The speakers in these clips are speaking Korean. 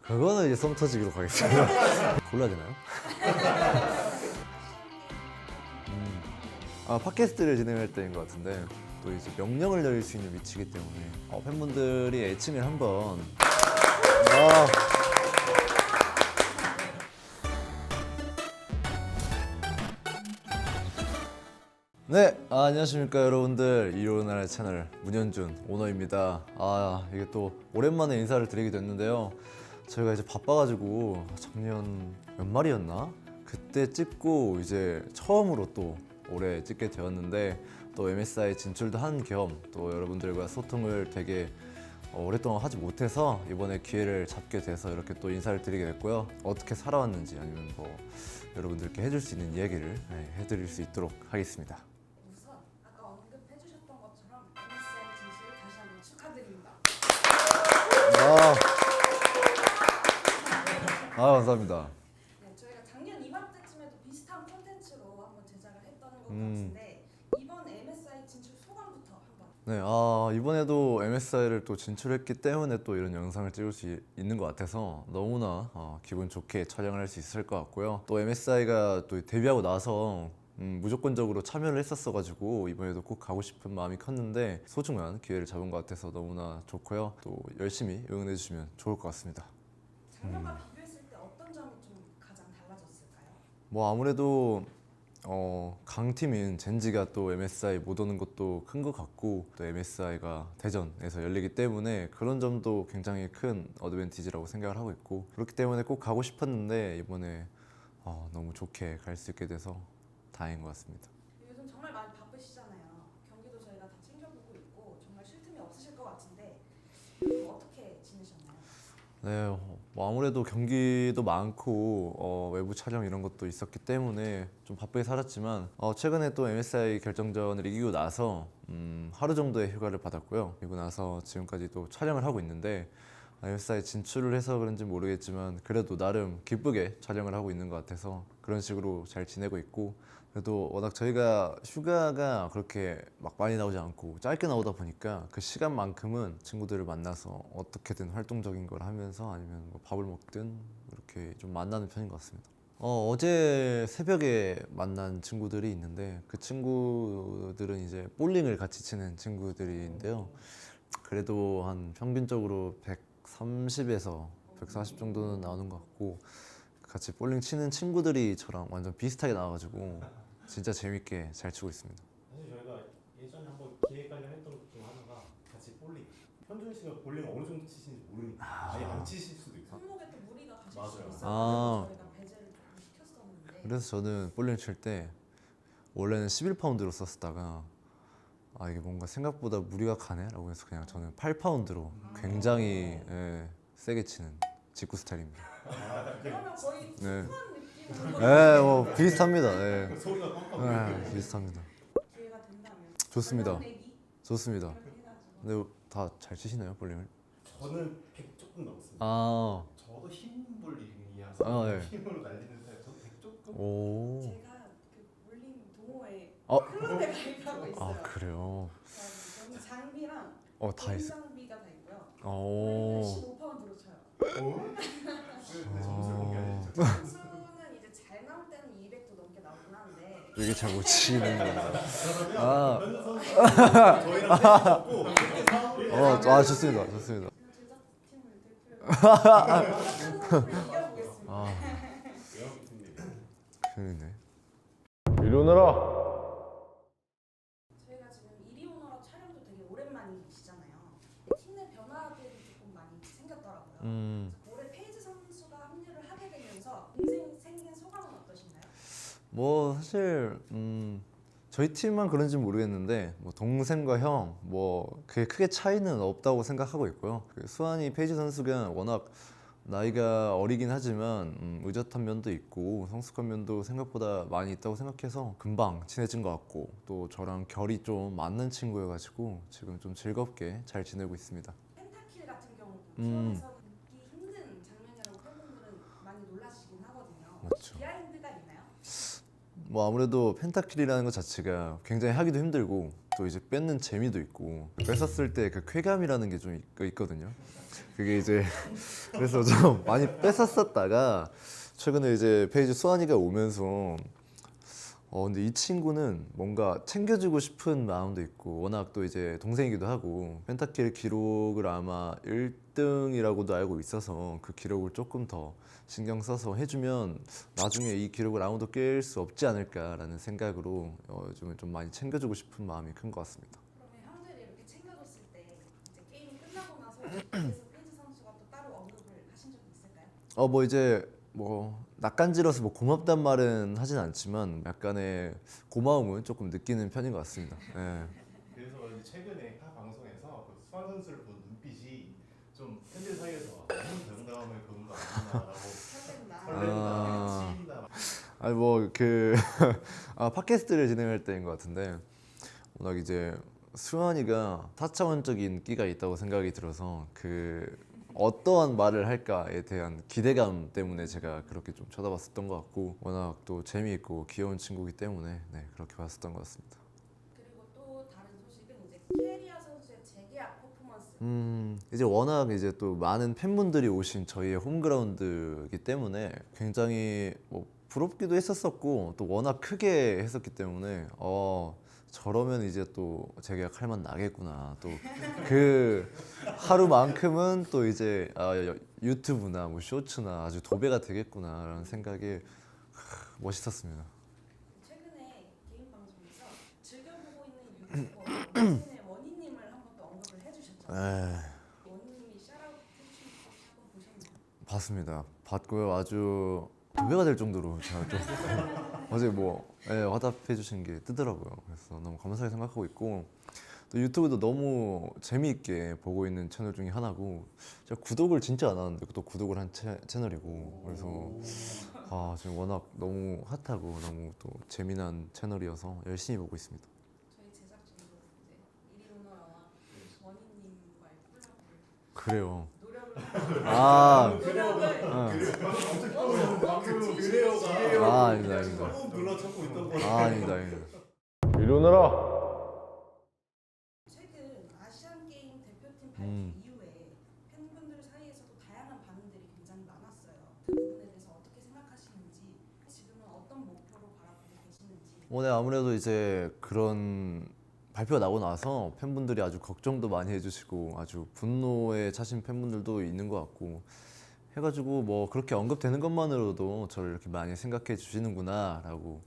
그거는 이제 썸 터지기로 가겠습니다. 골라야 되나요? 팟캐스트를 진행할 때인 것 같은데 또 이제 명령을 내릴 수 있는 위치이기 때문에 팬분들이 애칭을 한번 네, 안녕하십니까 여러분들. 이로나의 채널 문현준 오너입니다. 이게 또 오랜만에 인사를 드리게 됐는데요. 저희가 이제 바빠가지고 작년 연말이었나? 그때 찍고 이제 처음으로 또 올해 찍게 되었는데 또 MSI 진출도 한 겸 또 여러분들과 소통을 되게 오랫동안 하지 못해서 이번에 기회를 잡게 돼서 이렇게 또 인사를 드리게 됐고요. 어떻게 살아왔는지 아니면 뭐 여러분들께 해줄 수 있는 이야기를 해드릴 수 있도록 하겠습니다. 우선 아까 언급해주셨던 것처럼 MSI 진출을 다시 한번 축하드립니다. 감사합니다. 네, 저희가 작년 이맘때쯤에도 비슷한 콘텐츠로 한번 제작을 했던 것 같은데 이번 MSI 진출 소감부터 한번. 네, 이번에도 MSI를 또 진출했기 때문에 또 이런 영상을 찍을 수 있는 것 같아서 너무나 기분 좋게 촬영을 할 수 있을 것 같고요. 또 MSI가 또 데뷔하고 나서 무조건적으로 참여를 했었어가지고 이번에도 꼭 가고 싶은 마음이 컸는데 소중한 기회를 잡은 것 같아서 너무나 좋고요. 또 열심히 응원해 주시면 좋을 것 같습니다. 작년과 비교했을 때 어떤 점이 좀 가장 달라졌을까요? 뭐 아무래도 강팀인 젠지가 또 MSI 못 오는 것도 큰 것 같고 또 MSI가 대전에서 열리기 때문에 그런 점도 굉장히 큰 어드밴티지라고 생각을 하고 있고 그렇기 때문에 꼭 가고 싶었는데 이번에 너무 좋게 갈 수 있게 돼서 다행인 것 같습니다. 요즘 정말 많이 바쁘시잖아요. 경기도 저희가 다 챙겨보고 있고 정말 쉴 틈이 없으실 것 같은데 어떻게 지내셨나요? 네, 뭐 아무래도 경기도 많고 외부 촬영 이런 것도 있었기 때문에 좀 바쁘게 살았지만 최근에 또 MSI 결정전을 이기고 나서 하루 정도의 휴가를 받았고요. 그리고 나서 지금까지 또 촬영을 하고 있는데 MSI 진출을 해서 그런지 모르겠지만 그래도 나름 기쁘게 촬영을 하고 있는 것 같아서 그런 식으로 잘 지내고 있고 그래도 워낙 저희가 휴가가 그렇게 막 많이 나오지 않고 짧게 나오다 보니까 그 시간만큼은 친구들을 만나서 어떻게든 활동적인 걸 하면서 아니면 뭐 밥을 먹든 이렇게 좀 만나는 편인 것 같습니다. 어제 새벽에 만난 친구들이 있는데 그 친구들은 이제 볼링을 같이 치는 친구들인데요. 그래도 한 평균적으로 130에서 140 정도는 나오는 것 같고 같이 볼링 치는 친구들이 저랑 완전 비슷하게 나와가지고 진짜 재밌게 잘 치고 있습니다. 사실 저희가 예전에 한번 기획 관련했던 것 중 하나가 같이 볼링. 현준 씨가 볼링 어느 정도 치시는지 모르니까 아예 안 치실 수도 있어요. 손목에 또 무리가 가실 맞아요. 수 있어서 저희가 배제를 조금 시켰었는데 그래서 저는 볼링 칠 때 원래는 11파운드로 썼다가 이게 뭔가 생각보다 무리가 가네? 라고 해서 그냥 저는 8파운드로 굉장히 세게 치는 직구 스타일입니다. 그러면 거의 네. 투한 느낌으로 네, 뭐 비슷합니다. 네. 소리가 뻥뻥. 비슷합니다. 기회가 된다면 좋습니다. 전략내기 좋습니다. 이렇게 해가지고 근데 다 잘 치시나요, 볼링을? 저는 100 조금 넘었습니다. 저도 힘 볼링이어서 네. 힘으로 날리는데 저도 100 조금. 오. 제가 그 볼링 동호회 어? 클럽에 가입하고 있어요. 그래요? 여기 장비랑 다 공 있어. 장비가 다 있고요. 오. 15파운드로 쳐요. 어? 왜 점수를 본게 아니죠? 점수는 이제 잘 나올 때는 200도 넘게 나오긴 한데 이게 잘 못 치는 건가? 그러면 현준 선수가 저희랑 셋이 먹고 그렇게 사업을 좋습니다. 좋습니다. 제작팀을 대표해서 이겨보겠습니다. 외웠습니다. 재밌네. 이러느라 저희가 지금 이리 오너라 촬영도 되게 오랜만이시잖아요. 팀 내 변화들이 조금 많이 생겼더라고요. 올해 페이지 선수가 합류를 하게 되면서 동생 생긴 소감은 어떠신가요? 뭐 사실 저희 팀만 그런지 모르겠는데 뭐 동생과 형 뭐 그게 크게 차이는 없다고 생각하고 있고요. 그 수환이 페이지 선수가 워낙 나이가 어리긴 하지만 의젓한 면도 있고 성숙한 면도 생각보다 많이 있다고 생각해서 금방 친해진 것 같고 또 저랑 결이 좀 맞는 친구여가지고 지금 좀 즐겁게 잘 지내고 있습니다. 펜타킬 같은 경우도 수원에서 듣기 힘든 장면이라고 팬분들은 많이 놀라시긴 하거든요. 맞죠. 비하인드가 있나요? 뭐 아무래도 펜타킬이라는 것 자체가 굉장히 하기도 힘들고 또 이제 뺏는 재미도 있고 뺏었을 때 그 쾌감이라는 게 좀 있거든요. 그게 이제 그래서 좀 많이 뺐었다가 최근에 이제 페이지 수환이가 오면서 근데 이 친구는 뭔가 챙겨주고 싶은 마음도 있고 워낙 또 이제 동생이기도 하고 펜타킬 기록을 아마 1등이라고도 알고 있어서 그 기록을 조금 더 신경 써서 해주면 나중에 이 기록을 아무도 깰 수 없지 않을까라는 생각으로 요즘에 좀 많이 챙겨주고 싶은 마음이 큰 것 같습니다. 그러면 형들이 이렇게 챙겨줬을 때 이제 게임이 끝나고 나서 그래서 페이지 선수가 또 따로 언급을 하신 적이 있을까요? 뭐 이제 뭐 낯간지러서 뭐 고맙단 말은 하진 않지만 약간의 고마움은 조금 느끼는 편인 것 같습니다. 예. 그래서 이제 최근에 타 방송에서 그 수환 선수를 본 눈빛이 좀 팬들 사이에서 너무 배웅다음을 그런 거 아니냐라고 설렌다. 설렌다, 치인다. 아니 뭐 그 팟캐스트를 진행할 때인 것 같은데 워낙 이제 수환이가 4차원적인 끼가 있다고 생각이 들어서 그 어떠한 말을 할까에 대한 기대감 때문에 제가 그렇게 좀 쳐다봤었던 것 같고 워낙 또 재미있고 귀여운 친구이기 때문에 네, 그렇게 봤었던 것 같습니다. 그리고 또 다른 소식은 이제 캐리아 선수의 재계약 퍼포먼스. 이제 워낙 이제 또 많은 팬분들이 오신 저희의 홈그라운드이기 때문에 굉장히 뭐 부럽기도 했었었고 또 워낙 크게 했었기 때문에 저러면 이제 또 재계약할 만 나겠구나. 또 그 하루만큼은 또 이제 유튜브나 뭐 쇼츠나 아주 도배가 되겠구나라는 생각에 멋있었습니다. 최근에 개인 방송에서 즐겨보고 있는 유튜버 원신의 원희님을 한번 또 언급을 해주셨잖아요. 원희님이 샤라웃 해주신 거 혹시 한번 보셨나요? 봤습니다. 봤고요. 아주 도배가 될 정도로 제가 좀 어제 화답해 주신 게 뜨더라고요. 그래서 너무 감사하게 생각하고 있고 또 유튜브도 너무 재미있게 보고 있는 채널 중에 하나고 제가 구독을 진짜 안 하는데 또 구독을 한 채널이고 그래서 지금 워낙 너무 핫하고 너무 또 재미난 채널이어서 열심히 보고 있습니다. 저희 제작진도 이제 이리오너와 원희님과의 콜라보를 그래요. 노력을 아닙니다. 너무 눌러찾고 있던 거. 아닙니다. 이리 오너라. 최근 아시안 게임 대표팀 발표 이후에 팬분들 사이에서도 다양한 반응들이 굉장히 많았어요. 그 부분에 대해서 어떻게 생각하시는지, 지금은 어떤 목표로 바라보고 계시는지. 오늘 아무래도 이제 그런 발표가 나고 나서 팬분들이 아주 걱정도 많이 해주시고 아주 분노에 차신 팬분들도 있는 것 같고 해가지고 뭐 그렇게 언급되는 것만으로도 저를 이렇게 많이 생각해 주시는구나라고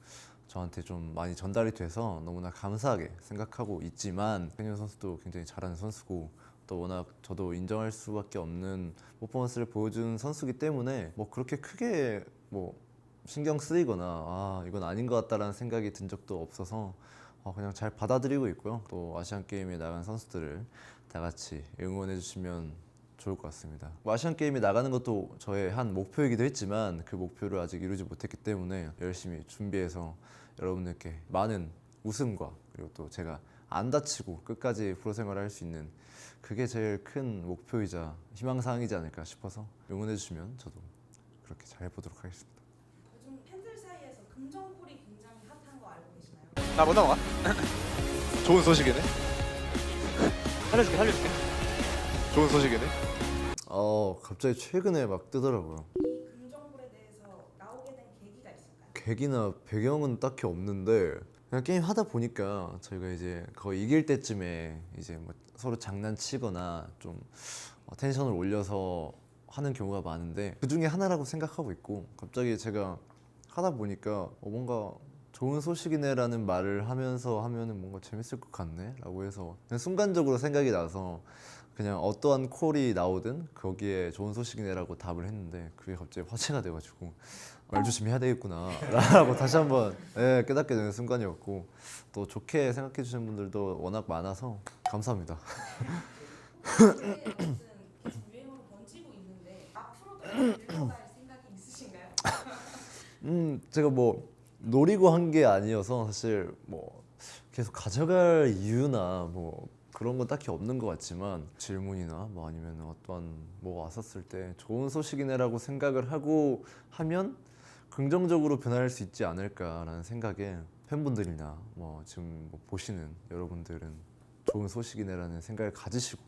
저한테 좀 많이 전달이 돼서 너무나 감사하게 생각하고 있지만 백현 선수도 굉장히 잘하는 선수고 또 워낙 저도 인정할 수밖에 없는 퍼포먼스를 보여준 선수기 때문에 뭐 그렇게 크게 뭐 신경 쓰이거나 이건 아닌 것 같다라는 생각이 든 적도 없어서 그냥 잘 받아들이고 있고요. 또 아시안 게임에 나간 선수들을 다 같이 응원해 주시면 좋을 것 같습니다. 뭐 아시안 게임에 나가는 것도 저의 한 목표이기도 했지만 그 목표를 아직 이루지 못했기 때문에 열심히 준비해서 여러분들께 많은 웃음과 그리고 또 제가 안 다치고 끝까지 프로 생활을 할 수 있는 그게 제일 큰 목표이자 희망사항이지 않을까 싶어서 응원해 주시면 저도 그렇게 잘 해보도록 하겠습니다. 요즘 팬들 사이에서 금정골이 굉장히 핫한 거 알고 계시나요? 나 못 넘어가? 좋은 소식이네. 살려줄게. 좋은 소식이네. 갑자기 최근에 막 뜨더라고요. 이 금정골에 대해서 나오게 된 계기가 있을까요? 계기나 배경은 딱히 없는데 그냥 게임 하다 보니까 저희가 이제 거의 이길 때쯤에 이제 뭐 서로 장난치거나 좀 텐션을 올려서 하는 경우가 많은데 그 중에 하나라고 생각하고 있고 갑자기 제가 하다 보니까 뭔가 좋은 소식이네라는 말을 하면서 하면은 뭔가 재밌을 것 같네 라고 해서 그냥 순간적으로 생각이 나서 그냥 어떠한 콜이 나오든 거기에 좋은 소식이네라고 답을 했는데 그게 갑자기 화제가 돼가지고 말 조심해야 되겠구나 라고 다시 한번 깨닫게 되는 순간이었고 또 좋게 생각해 주시는 분들도 워낙 많아서 감사합니다. 요새 어쨌든 계속 유행으로 번지고 있는데 앞으로도 읽어갈 생각이 있으신가요? 제가 뭐 노리고 한 게 아니어서 사실 뭐 계속 가져갈 이유나 뭐 그런 건 딱히 없는 것 같지만 질문이나 뭐 아니면 어떠한 뭐 왔었을 때 좋은 소식이네라고 생각을 하고 하면 긍정적으로 변할 수 있지 않을까라는 생각에 팬분들이나 뭐 지금 뭐 보시는 여러분들은 좋은 소식이네라는 생각을 가지시고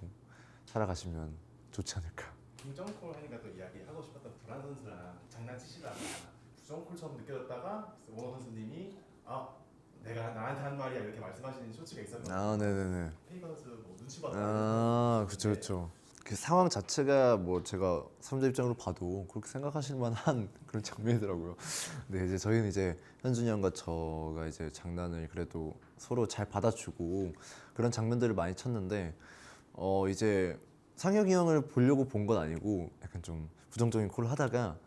살아가시면 좋지 않을까. 긍정콜 하니까 또 이야기하고 싶었던 불안 선수랑 장난치시다가 부정콜처럼 느껴졌다가 원호 선수님이 내가 나한테 한 말이야 이렇게 말씀하시는 쇼츠가 있었거든요. 아, 네네네. 페이커 선수 뭐 눈치 봐서 아, 그렇죠, 그렇죠. 그 상황 자체가 뭐 제가 3자 입장으로 봐도 그렇게 생각하실 만한 그런 장면이더라고요. 근데 이제 저희는 이제 현준이 형과 저가 이제 장난을 그래도 서로 잘 받아주고 그런 장면들을 많이 쳤는데 이제 상혁이 형을 보려고 본 건 아니고 약간 좀 부정적인 콜을 하다가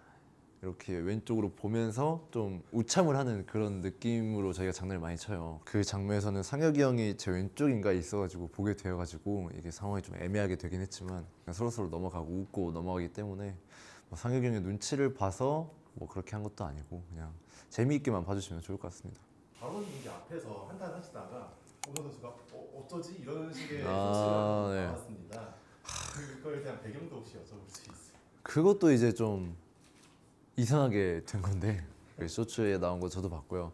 이렇게 왼쪽으로 보면서 좀 우참을 하는 그런 느낌으로 저희가 장난을 많이 쳐요. 그 장면에서는 상혁이 형이 제 왼쪽인가에 있어가지고 보게 되어가지고 이게 상황이 좀 애매하게 되긴 했지만 그냥 서로서로 넘어가고 웃고 넘어가기 때문에 뭐 상혁이 형의 눈치를 봐서 뭐 그렇게 한 것도 아니고 그냥 재미있게만 봐주시면 좋을 것 같습니다. 바로 이제 앞에서 한탄 하시다가 원호 선수가 어쩌지 이런 식의 아, 소스가 네. 나왔습니다. 그거에 대한 배경도 혹시 여쭤볼 수 있어요? 그것도 이제 좀 이상하게 된 건데 그 쇼츠에 나온 거 저도 봤고요.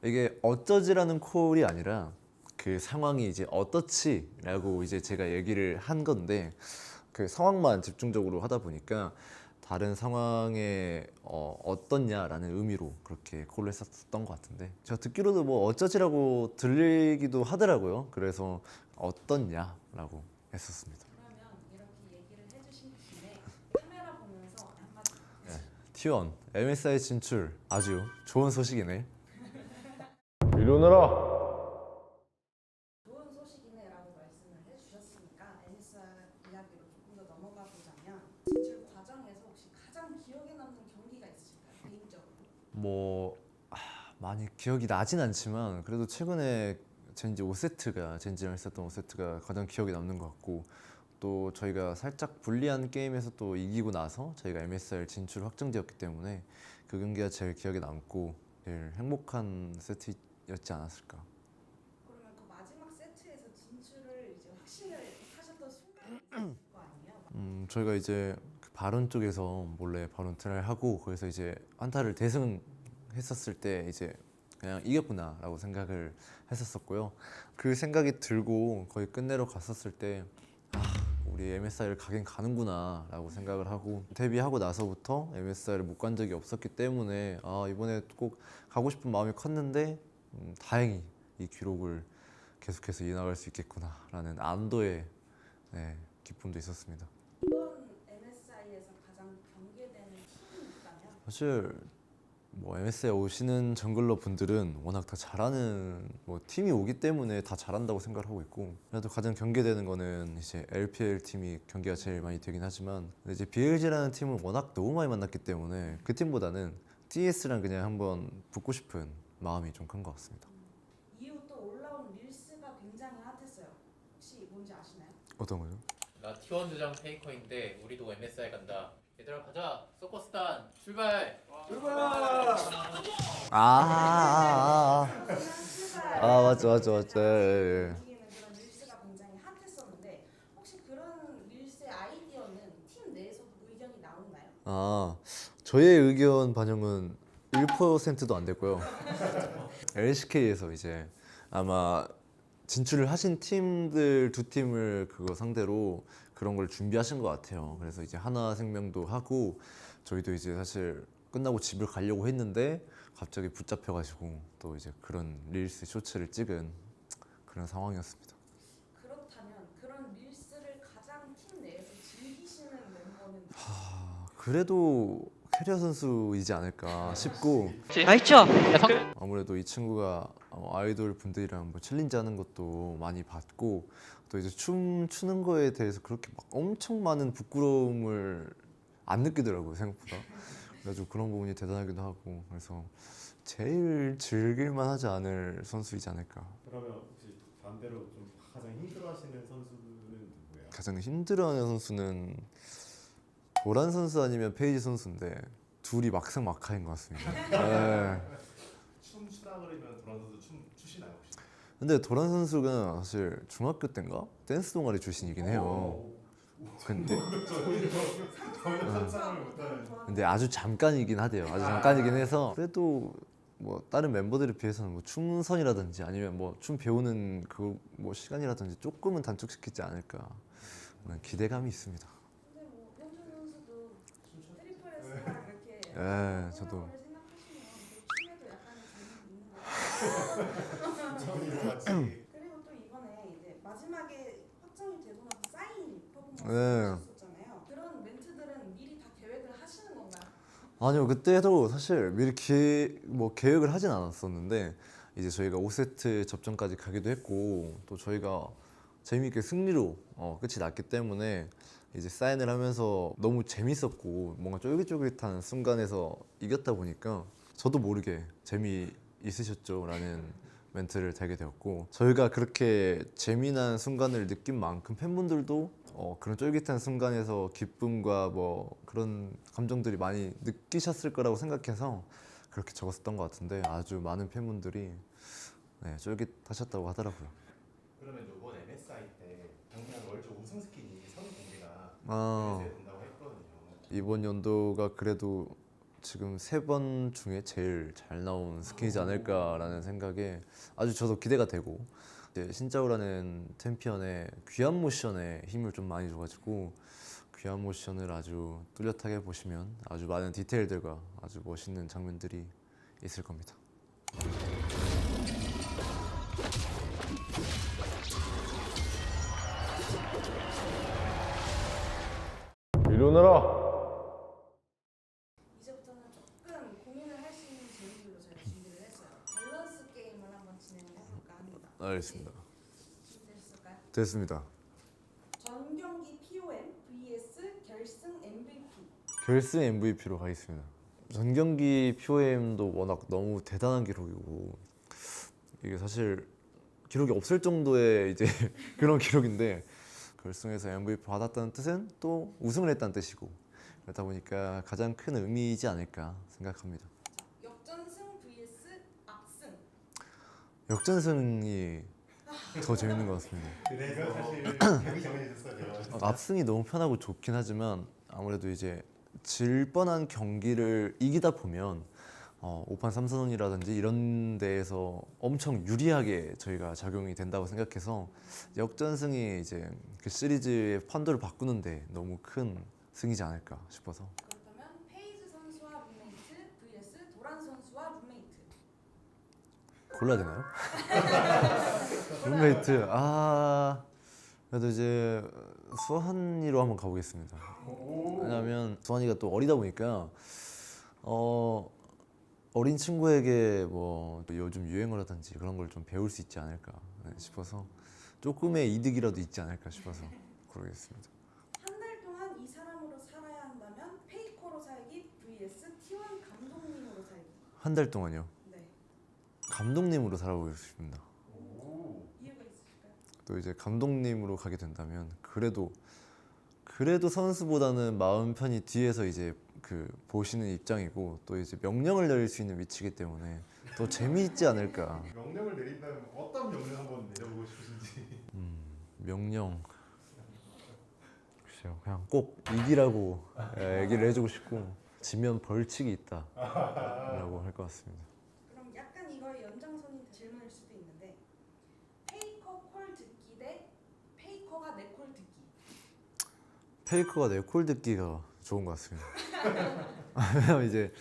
이게 어쩌지라는 콜이 아니라 그 상황이 이제 어떻지라고 이제 제가 얘기를 한 건데 그 상황만 집중적으로 하다 보니까 다른 상황에 어떻냐라는 의미로 그렇게 콜을 했었던 것 같은데 제가 듣기로도 뭐 어쩌지라고 들리기도 하더라고요. 그래서 어떻냐라고 했었습니다. 그러면 이렇게 얘기를 해주신 김에 카메라 보면서 한마디. T1 MSI 진출 아주 좋은 소식이네. 이리 오너라. 좋은 소식이네라고 말씀을 해주셨으니까 MSI 이야기로 조금 더 넘어가 보자면 진출 과정에서 혹시 가장 기억에 남는 경기가 있으실까요? 개인적으로? 뭐 많이 기억이 나진 않지만 그래도 최근에 젠지 5세트가 젠지랑 했었던 5세트가 가장 기억에 남는 것 같고 또 저희가 살짝 불리한 게임에서 또 이기고 나서 저희가 MSR 진출 확정되었기 때문에 그 경기가 제일 기억에 남고 제일 행복한 세트였지 않았을까. 그러면 그 마지막 세트에서 진출을 이제 확신을 하셨던 순간이 있을 거 아니에요? 저희가 이제 그 바론 쪽에서 몰래 바론 트라이를 하고 거기서 이제 한타를 대승했었을 때 이제 그냥 이겼구나라고 생각을 했었었고요. 그 생각이 들고 거의 끝내러 갔었을 때 우리 MSI를 가긴 가는구나라고 생각을 하고 데뷔하고 나서부터 MSI를 못 간 적이 없었기 때문에 이번에 꼭 가고 싶은 마음이 컸는데 다행히 이 기록을 계속해서 이어나갈 수 있겠구나라는 안도의 기쁨도 있었습니다. 이번 MSI에서 가장 경계되는 팀이 있다면? 사실 뭐 MS에 오시는 정글러 분들은 워낙 다 잘하는 뭐 팀이 오기 때문에 다 잘한다고 생각을 하고 있고 그래도 가장 경계되는 거는 이제 LPL 팀이 경기가 제일 많이 되긴 하지만 근데 이제 BLG라는 팀은 워낙 너무 많이 만났기 때문에 그 팀보다는 TS랑 그냥 한번 붙고 싶은 마음이 좀 큰 것 같습니다. 이후 또 올라온 릴스가 굉장히 핫했어요. 혹시 뭔지 아시나요? 어떤 거요? 나 T1 주장 페이커인데 우리도 MSI 간다. 얘들아 가자. 서커스단 출발. 맞죠. 움직이는 그런 릴스가 굉장히 핫했었는데 혹시 그런 릴스의 아이디어는 팀 내에서도 의견이 나오나요? 저의 의견 반영은 1%도 안 됐고요. LCK에서 이제 아마 진출을 하신 팀들 두 팀을 그거 상대로 그런 걸 준비하신 것 같아요. 그래서 이제 하나생명도 하고 저희도 이제 사실 끝나고 집을 가려고 했는데 갑자기 붙잡혀가지고 또 이제 그런 릴스 쇼츠를 찍은 그런 상황이었습니다. 그렇다면 그런 릴스를 가장 팀 내에서 즐기시는 멤버는 그래도 캐리어 선수이지 않을까 싶고 맛있죠? 아무래도 이 친구가 아이돌 분들이랑 뭐 챌린지 하는 것도 많이 봤고 또 이제 춤 추는 거에 대해서 그렇게 막 엄청 많은 부끄러움을 안 느끼더라고요 생각보다. 그래가지고 그런 부분이 대단하기도 하고 그래서 제일 즐길만 하지 않을 선수이지 않을까. 그러면 혹시 반대로 좀 가장 힘들어하시는 선수는 누구예요? 가장 힘들어하는 선수는 도란 선수 아니면 페이지 선수인데 둘이 막상 막하인 것 같습니다. 네. 춤 추다 그러면 도란 선수 춤 추시나요 혹시? 근데 도란 선수가 사실 중학교 때인가 댄스 동아리 출신이긴 해요. 근데 전혀 상상을 못하는. 근데 아주 잠깐이긴 하대요. 아주 잠깐이긴 해서 그래도 뭐 다른 멤버들에 비해서는 뭐 춤선이라든지 아니면 뭐 춤 배우는 그 뭐 시간이라든지 조금은 단축시키지 않을까 하는 기대감이 있습니다. 근데 예, 저도 를 생각하시면 춤에도 약간의 재능이 있는 것 같아요. 같이 그리고 또 이번에 이제 마지막에 확정이 되고 나서 사인 퍼포먼스 네. 하셨잖아요. 그런 멘트들은 미리 다 계획을 하시는 건가요? 아니요, 그때도 사실 미리 계획을 하진 않았었는데 이제 저희가 5세트 접전까지 가기도 했고 또 저희가 재미있게 승리로 끝이 났기 때문에 이제 사인을 하면서 너무 재밌었고 뭔가 쫄깃쫄깃한 순간에서 이겼다 보니까 저도 모르게 재미있으셨죠? 라는 멘트를 달게 되었고 저희가 그렇게 재미난 순간을 느낀 만큼 팬분들도 그런 쫄깃한 순간에서 기쁨과 뭐 그런 감정들이 많이 느끼셨을 거라고 생각해서 그렇게 적었었던 것 같은데 아주 많은 팬분들이 네, 쫄깃하셨다고 하더라고요. 그러면 이번 MSI 때 작년 월드 우승 스킨이 선 공개가 아, MSI에 된다고 했거든요. 이번 연도가 그래도 지금 3번 중에 제일 잘 나온 스킨이지 않을까라는 생각에 아주 저도 기대가 되고 이제 신짜오라는 챔피언의 귀한 모션에 힘을 좀 많이 줘가지고 귀한 모션을 아주 뚜렷하게 보시면 아주 많은 디테일들과 아주 멋있는 장면들이 있을 겁니다. 일어나라. 이제부터는 조금 고민을 할 수 있는 질문들로 저희가 준비를 했어요. 밸런스 게임을 한번 진행을 해볼까 합니다. 알겠습니다. 준비되셨을까요? 됐습니다. 전 경기 POM vs 결승 MVP. 결승 MVP로 가겠습니다. 전 경기 POM도 워낙 너무 대단한 기록이고 이게 사실 기록이 없을 정도의 이제 그런 기록인데 결승에서 MVP 받았다는 뜻은 또 우승을 했다는 뜻이고 그러다 보니까 가장 큰 의미이지 않을까 생각합니다. 역전승 vs 악승. 역전승이 더 재밌는 것 같습니다. 그래서 사실 답이 정해졌어요. 압승이 너무 편하고 좋긴 하지만 아무래도 이제 질 뻔한 경기를 이기다 보면 5판 3선이라든지 이런 데에서 엄청 유리하게 저희가 작용이 된다고 생각해서 역전승이 이제 그 시리즈의 판도를 바꾸는데 너무 큰 승이지 않을까 싶어서 그렇다면 페이즈 선수와 룸메이트 vs 도란 선수와 룸메이트. 골라야 되나요? 룸메이트 그래도 이제 수환이로 한번 가보겠습니다. 왜냐면 수환이가 또 어리다 보니까 어린 친구에게 뭐 요즘 유행어라든지 그런 걸 좀 배울 수 있지 않을까 싶어서 조금의 이득이라도 있지 않을까 싶어서 고르겠습니다. 한 달 동안 이 사람으로 살아야 한다면 페이커로 살기 vs T1 감독님으로 살기. 한 달 동안요. 네. 감독님으로 살아보고 싶습니다. 이유가 있으실까요? 또 이제 감독님으로 가게 된다면 그래도 선수보다는 마음 편히 뒤에서 이제 그 보시는 입장이고 또 이제 명령을 내릴 수 있는 위치이기 때문에 더 재미있지 않을까. 명령을 내린다면 어떤 명령 한번 내려보고 싶으신지. 명령 글쎄요 그냥 꼭 이기라고 얘기를 해주고 싶고 지면 벌칙이 있다라고 할 것 같습니다. 그럼 약간 이거의 연장선인 질문일 수도 있는데 페이커 콜 듣기 대 페이커가 내 콜 듣기. 페이커가 내 콜 듣기가 좋은 것 같습니다. 왜냐면 이제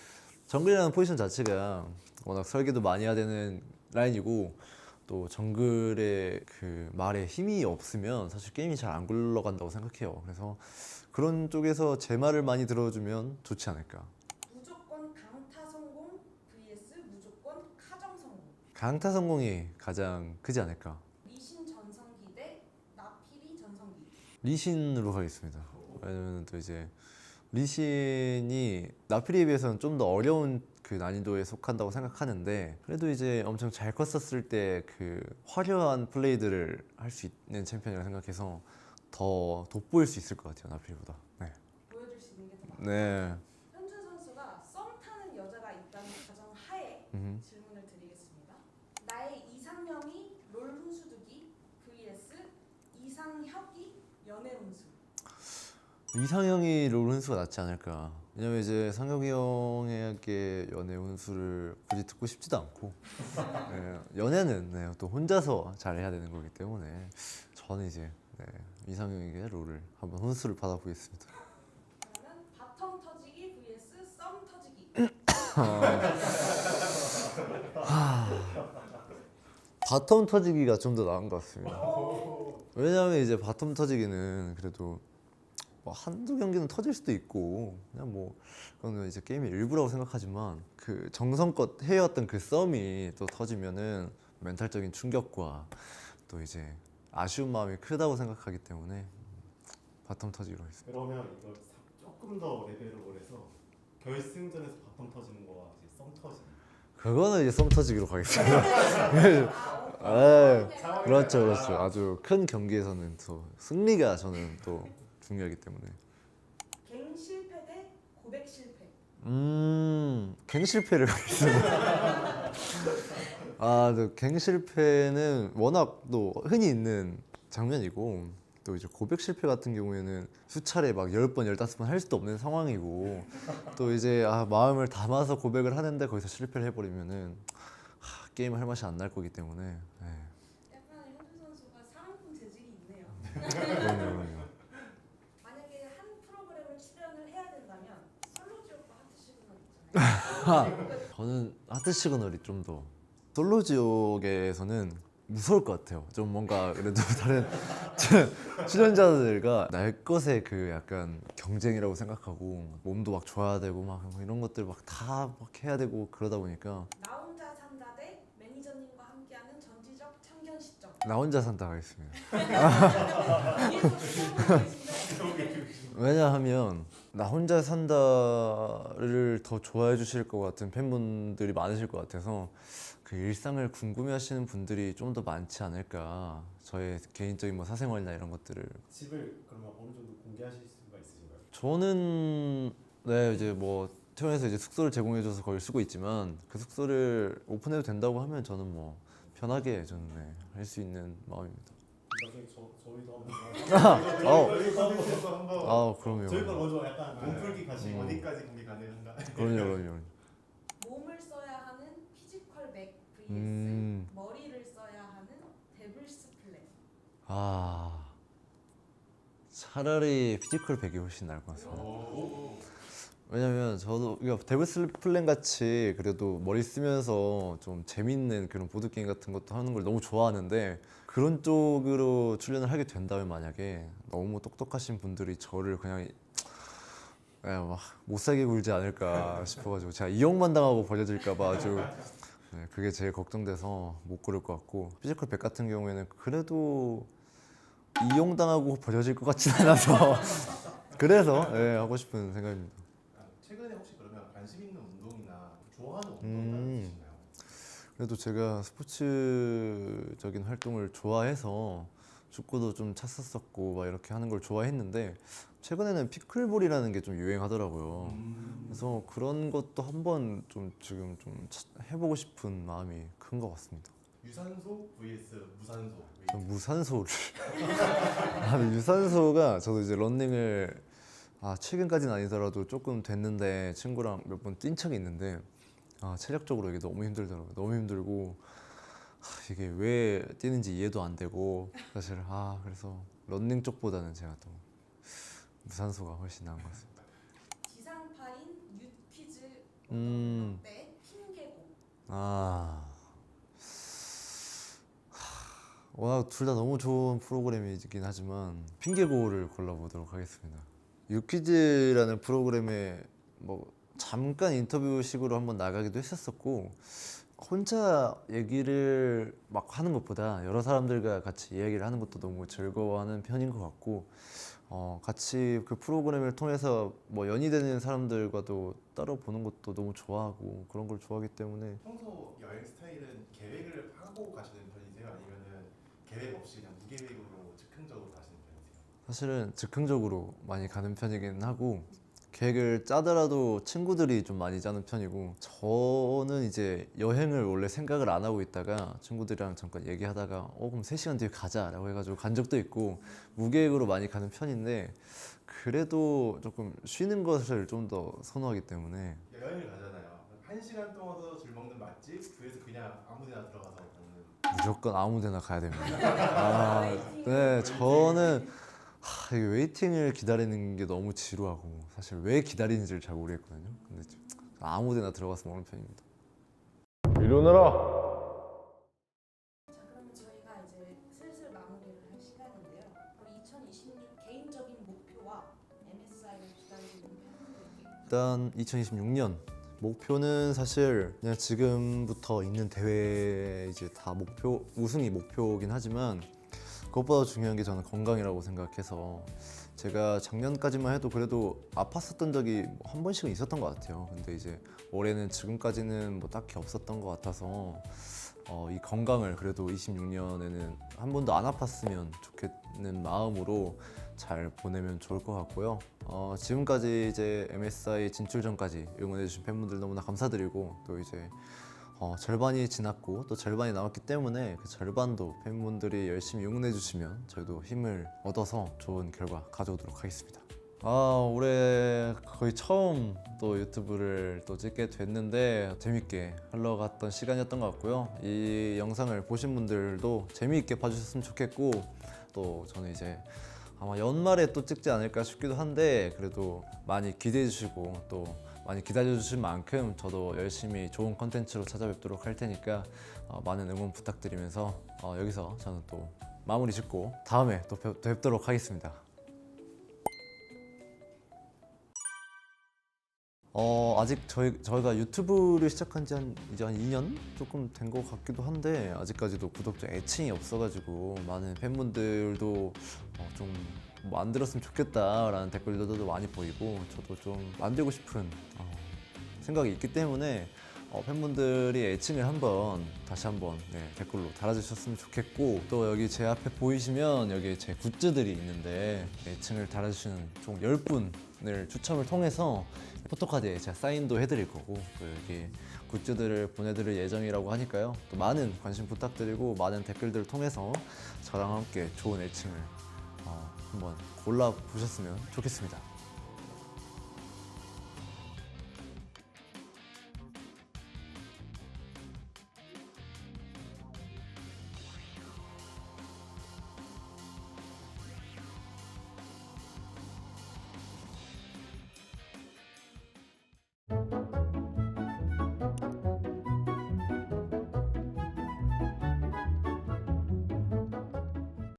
정글이라는 포지션 자체가 워낙 설계도 많이 해야 되는 라인이고 또 정글의 그 말에 힘이 없으면 사실 게임이 잘 안 굴러간다고 생각해요. 그래서 그런 쪽에서 제 말을 많이 들어주면 좋지 않을까. 무조건 강타 성공 vs 무조건 카정 성공. 강타 성공이 가장 크지 않을까. 리신 전성기 대 나피리 전성기. 리신으로 가겠습니다. 왜냐면 또 이제 리신이 나필이에 비해서는 좀 더 어려운 그 난이도에 속한다고 생각하는데 그래도 이제 엄청 잘 컸었을 때 그 화려한 플레이들을 할 수 있는 챔피언이라고 생각해서 더 돋보일 수 있을 것 같아요 나필이보다. 네. 보여줄 수 있는 게 더 많아요. 네. 현준 선수가 썸 타는 여자가 있다는 가정 하에 질문을 드리겠습니다. 나의 이상형이 롤 훈수두기 vs 이상혁이 연애 훈수. 이상형이 롤 훈수가 낫지 않을까. 왜냐면 이제 상혁이 형에게 연애 훈수를 굳이 듣고 싶지도 않고 네, 연애는 네, 또 혼자서 잘해야 되는 거기 때문에 저는 이제 네, 이상형에게 롤을 한번 훈수를 받아보겠습니다. 그러면 바텀 터지기 vs 썸 터지기. 바텀 터지기가 좀 더 나은 것 같습니다. 왜냐하면 이제 바텀 터지기는 그래도 뭐 한두 경기는 터질 수도 있고 그냥 뭐 그거는 이제 게임의 일부라고 생각하지만 그 정성껏 해왔던 그 썸이 또 터지면은 멘탈적인 충격과 또 이제 아쉬운 마음이 크다고 생각하기 때문에 바텀 터지기로 했습니다. 그러면 이걸 조금 더 레벨을 올려서 결승전에서 바텀 터지는 거와 이제 썸 터지는 그거는 이제 썸 터지기로 가겠습니다. 네, 그렇죠, 그렇죠. 아주 큰 경기에서는 또 승리가 저는 또 중요하기 때문에. 갱 실패 대 고백 실패. 갱 실패를 가겠습니다. 갱 실패는 워낙 또 흔히 있는 장면이고 또 이제 고백 실패 같은 경우에는 수차례 막 10번, 15번 할 수도 없는 상황이고 또 이제 마음을 담아서 고백을 하는데 거기서 실패를 해버리면은 게임을 할 맛이 안 날 거기 때문에 네. 약간 현주 선수가 사랑꾼 재질이 있네요. 그럼요. 만약에 한 프로그램을 출연을 해야 된다면 솔로 지옥과 하트 시그널 있잖아요. 저는 하트 시그널이 좀 더 솔로 지옥에서는 무서울 것 같아요. 좀 뭔가 그래도 다른 출연자들과 날 것의 그 약간 경쟁이라고 생각하고 몸도 막 좋아야 되고 막 이런 것들 막 다 막 해야 되고 그러다 보니까 나 혼자 산다 대 매니저님과 함께하는 전지적 참견 시점. 나 혼자 산다 가겠습니다. 계신데 왜냐하면 나 혼자 산다를 더 좋아해 주실 것 같은 팬분들이 많으실 것 같아서 그 일상을 궁금해하시는 분들이 좀 더 많지 않을까. 저의 개인적인 뭐 사생활이나 이런 것들을 집을 그러면 어느 정도 공개하실 수가 있으신가요? 저는 네 이제 뭐 태원에서 이제 숙소를 제공해줘서 거기 쓰고 있지만 그 숙소를 오픈해도 된다고 하면 저는 뭐 편하게 저는 할 수 있는 마음입니다. 나중에 저희도 한번 아 그럼요. 저희 걸 먼저 약간 몸풀기 같이 음. 어디까지 공개 가능한가? 그럼요. 몸을 써야 하는 피지컬 맥 vs 음. 머리를 써야 하는 데블스 플랜. 차라리 피지컬 100이 훨씬 나을 것 같습니다. 오. 왜냐면 저도 데블스 플랜 같이 그래도 머리 쓰면서 좀 재밌는 그런 보드 게임 같은 것도 하는 걸 너무 좋아하는데 그런 쪽으로 출연을 하게 된다면 만약에 너무 똑똑하신 분들이 저를 그냥 막 못 살게 굴지 않을까 싶어가지고 제가 이용만 당하고 버려질까봐 아주 그게 제일 걱정돼서 못 고를 것 같고 피지컬 100 같은 경우에는 그래도 이용당하고 버려질 것 같진 않아서 그래서 하고 싶은 생각입니다. 최근에 혹시 그러면 관심 있는 운동이나 좋아하는 운동이 있으신가요? 그래도 제가 스포츠적인 활동을 좋아해서 축구도 좀 찼었었고 막 이렇게 하는 걸 좋아했는데 최근에는 피클볼이라는 게 좀 유행하더라고요. 그래서 그런 것도 한번 좀 지금 좀 해보고 싶은 마음이 큰 것 같습니다. 유산소 vs 무산소. 전 무산소를 근데 유산소가 저도 이제 런닝을 최근까지는 아니더라도 조금 됐는데 친구랑 몇 번 뛴 적이 있는데 체력적으로 이게 너무 힘들더라고요. 너무 힘들고 이게 왜 뛰는지 이해도 안 되고 사실 그래서 런닝 쪽보다는 제가 또 무산소가 훨씬 나은 것 같습니다. 지상파인 뉴퀴즈 음. 대 핑계고. 워낙 둘 다 너무 좋은 프로그램이긴 하지만 핑계고를 골라보도록 하겠습니다. 유퀴즈라는 프로그램에 뭐 잠깐 인터뷰식으로 한번 나가기도 했었었고 혼자 얘기를 막 하는 것보다 여러 사람들과 같이 이야기를 하는 것도 너무 즐거워하는 편인 것 같고 같이 그 프로그램을 통해서 뭐 연이 되는 사람들과도 따로 보는 것도 너무 좋아하고 그런 걸 좋아하기 때문에 평소 여행 스타일은 계획을 하고 가시는 편이세요? 아니면은 계획 없이 그냥 무계획으로 즉흥적으로 가시는 편이세요? 사실은 즉흥적으로 많이 가는 편이긴 하고 계획을 짜더라도 친구들이 좀 많이 짜는 편이고 저는 이제 여행을 원래 생각을 안 하고 있다가 친구들이랑 잠깐 얘기하다가 그럼 3시간 뒤에 가자라고 해가지고 간 적도 있고 무계획으로 많이 가는 편인데 그래도 조금 쉬는 것을 좀 더 선호하기 때문에 여행을 가잖아요. 1시간 동안 줄 먹는 맛집 그래서 그냥 아무데나 들어가서 먹는. 무조건 아무 데나 가야 됩니다. 네, 저는 이게 웨이팅을 기다리는 게 너무 지루하고 사실 왜 기다리는지를 잘 모르겠거든요. 근데 아무데나 들어가서 먹는 편입니다. 이루느라. 자, 그러면 저희가 이제 슬슬 마무리를 할 시간인데요. 우리 2026 개인적인 목표와 MSI를 기다리고 있는 팬분들께 일단 2026년 목표는 사실 그냥 지금부터 있는 대회 이제 다 목표 우승이 목표긴 하지만 그것보다 중요한 게 저는 건강이라고 생각해서 제가 작년까지만 해도 그래도 아팠었던 적이 한 번씩은 있었던 것 같아요. 근데 이제 올해는 지금까지는 뭐 딱히 없었던 것 같아서 이 건강을 그래도 26년에는 한 번도 안 아팠으면 좋겠는 마음으로 잘 보내면 좋을 것 같고요. 지금까지 이제 MSI 진출 전까지 응원해주신 팬분들 너무나 감사드리고 또 이제 절반이 지났고 또 절반이 남았기 때문에 그 절반도 팬분들이 열심히 응원해주시면 저희도 힘을 얻어서 좋은 결과 가져오도록 하겠습니다. 올해 거의 처음 또 유튜브를 또 찍게 됐는데 재밌게 흘러갔던 시간이었던 것 같고요. 이 영상을 보신 분들도 재미있게 봐주셨으면 좋겠고 또 저는 이제 아마 연말에 또 찍지 않을까 싶기도 한데 그래도 많이 기대해 주시고 또 많이 기다려 주신 만큼 저도 열심히 좋은 컨텐츠로 찾아뵙도록 할 테니까 많은 응원 부탁드리면서 여기서 저는 또 마무리 짓고 다음에 또 뵙도록 하겠습니다. 아직 저희가 유튜브를 시작한 지 이제 한 2년 조금 된 것 같기도 한데 아직까지도 구독자 애칭이 없어가지고 많은 팬분들도 좀 만들었으면 좋겠다라는 댓글들도 많이 보이고 저도 좀 만들고 싶은 생각이 있기 때문에 팬분들이 애칭을 다시 한번 댓글로 달아주셨으면 좋겠고 또 여기 제 앞에 보이시면 여기 제 굿즈들이 있는데 애칭을 달아주시는 총 10분을 추첨을 통해서 포토카드에 제가 사인도 해드릴 거고 또 여기 굿즈들을 보내드릴 예정이라고 하니까요. 또 많은 관심 부탁드리고 많은 댓글들을 통해서 저랑 함께 좋은 애칭을 한번 골라보셨으면 좋겠습니다.